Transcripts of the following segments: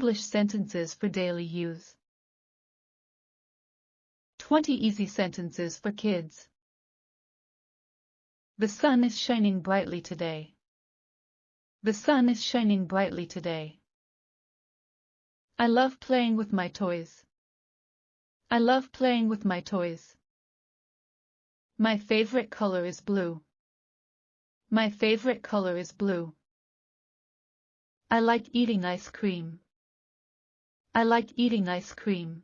English sentences for daily use. 20 easy sentences for kids. The sun is shining brightly today. The sun is shining brightly today. I love playing with my toys. I love playing with my toys. My favorite color is blue. My favorite color is blue. I like eating ice cream. I like eating ice cream.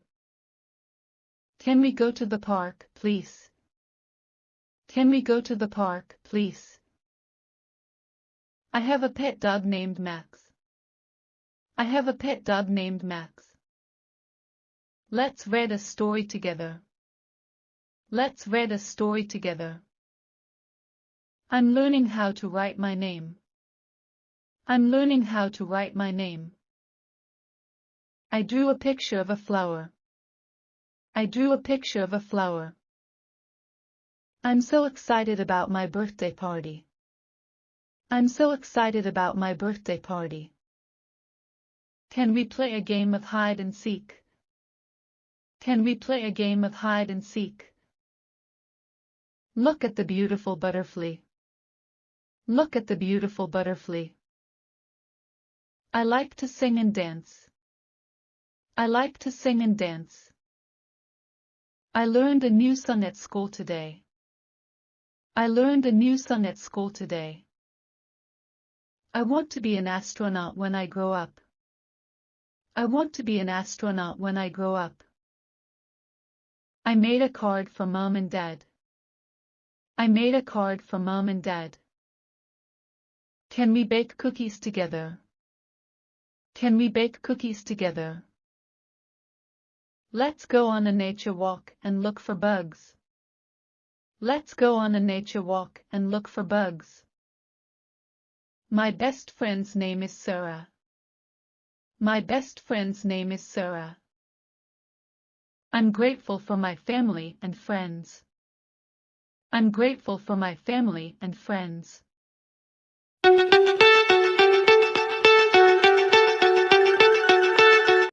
Can we go to the park, please? Can we go to the park, please? I have a pet dog named Max. I have a pet dog named Max. Let's read a story together. Let's read a story together. I'm learning how to write my name. I'm learning how to write my name. I drew a picture of a flower. I drew a picture of a flower. I'm so excited about my birthday party. I'm so excited about my birthday party. Can we play a game of hide and seek? Can we play a game of hide and seek? Look at the beautiful butterfly. Look at the beautiful butterfly. I like to sing and dance. I like to sing and dance. I learned a new song at school today. I learned a new song at school today. I want to be an astronaut when I grow up. I want to be an astronaut when I grow up. I made a card for Mom and Dad. I made a card for Mom and Dad. Can we bake cookies together? Can we bake cookies together? Let's go on a nature walk and look for bugs. Let's go on a nature walk and look for bugs. My best friend's name is Sarah. My best friend's name is Sarah. I'm grateful for my family and friends. I'm grateful for my family and friends.